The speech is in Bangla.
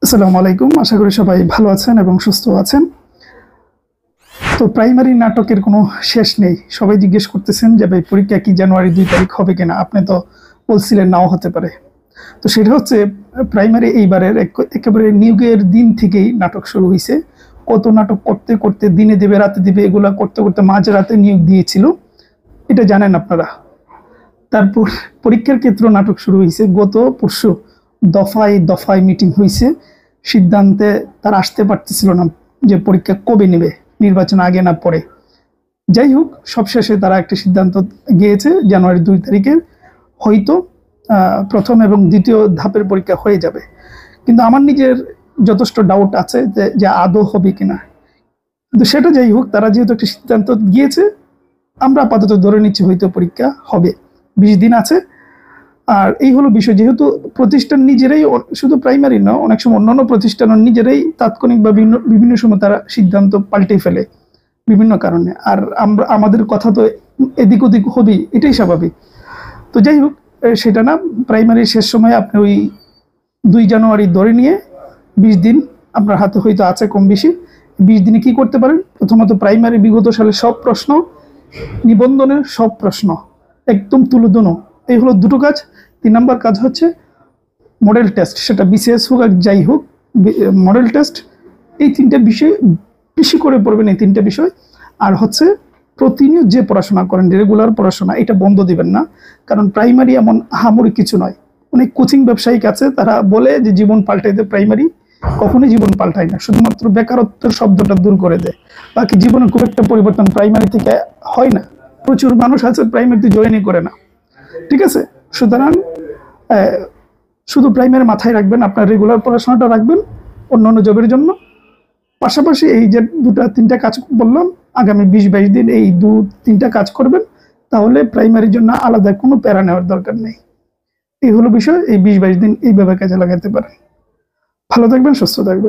আসসালামু আলাইকুম। আশা করি সবাই ভালো আছেন এবং সুস্থ আছেন। তো প্রাইমারি নাটকের কোনো শেষ নেই। সবাই জিজ্ঞেস করতেছেন যে ভাই পরীক্ষা কি জানুয়ারি 2 তারিখ হবে কিনা? আপনি তো বলছিলেন নাও হতে পারে। তো সেটা হচ্ছে প্রাইমারি এইবারের একেবারে নিয়োগের দিন থেকেই নাটক শুরু হয়েছে। কত নাটক করতে করতে দিনে দেবে রাতে দিবে এগুলা করতে করতে মাঝরাতে নিয়োগ দিয়েছিল, এটা জানেন আপনারা। তারপর পরীক্ষার ক্ষেত্রে নাটক শুরু হয়েছে গত পরশু। দফায় দফায় মিটিং হয়েছে, সিদ্ধান্তে তারা আসতে পারতেছিল না যে পরীক্ষা কবে নেবে, নির্বাচন আগে না পরে। যাই হোক, সবশেষে তারা একটা সিদ্ধান্ত গিয়েছে জানুয়ারি 2 তারিখে হয়তো প্রথম এবং দ্বিতীয় ধাপের পরীক্ষা হয়ে যাবে। কিন্তু আমার নিজের যথেষ্ট ডাউট আছে যে আদৌ হবে কিনা। কিন্তু সেটা যাই হোক, তারা যেহেতু একটা সিদ্ধান্ত গিয়েছে, আমরা আপাতত ধরে নিচ্ছি হয়তো পরীক্ষা হবে। 20 দিন আছে। আর এই হলো বিষয়, যেহেতু প্রতিষ্ঠান নিজেরাই, শুধু প্রাইমারি না, অনেক সময় অন্যান্য প্রতিষ্ঠান নিজেরাই তাৎক্ষণিক বা বিভিন্ন সময় তারা সিদ্ধান্ত পাল্টে ফেলে বিভিন্ন কারণে। আর আমাদের কথা তো এদিক ওদিক হবেই, এটাই স্বাভাবিক। তো যাই হোক, সেটা না, প্রাইমারি শেষ সময়ে আপনি ওই 2 জানুয়ারি ধরে নিয়ে 20 দিন আপনার হাতে হয়তো আছে কম বেশি। 20 দিনে কি করতে পারেন? প্রথমত প্রাইমারি বিগত সালের সব প্রশ্ন, নিবন্ধনের সব প্রশ্ন একদম তুলে ধরো। এই হলো দুটো কাজ। 3 নম্বর কাজ হচ্ছে মডেল টেস্ট, সেটা বিসিএস হোক আর যাই হোক, মডেল টেস্ট। এই 3টা বিষয় বেশি করে পড়বেন, এই 3টা বিষয়। আর হচ্ছে প্রতিনিয়ত যে পড়াশোনা করেন, রেগুলার পড়াশোনা, এটা বন্ধ দিবেন না। কারণ প্রাইমারি এমন আহামরি কিছু নয়। অনেক কোচিং ব্যবসায়িক আছে, তারা বলে যে জীবন পাল্টাইতে, প্রাইমারি কখনোই জীবন পাল্টায় না, শুধুমাত্র বেকারত্বের শব্দটা দূর করে দেয়। বাকি জীবনে খুব একটা পরিবর্তন প্রাইমারি থেকে হয় না। প্রচুর মানুষ আছে প্রাইমারিতে জয়েনই করে না। ঠিক আছে, সুতরাং শুধু প্রাইমারি মাথায় রাখবেন, আপনার রেগুলার পড়াশোনাটা রাখবেন অন্যান্য জবের জন্য। পাশাপাশি এই যে 2-3টা কাজ বললাম, আগামী 20-22 দিন এই 2-3টা কাজ করবেন, তাহলে প্রাইমারির জন্য আলাদা কোনো প্যারা নেওয়ার দরকার নেই। এই হলো বিষয়। এই 20-22 দিন এইভাবে কাজে লাগাতে পারেন। ভালো থাকবেন, সুস্থ থাকবেন।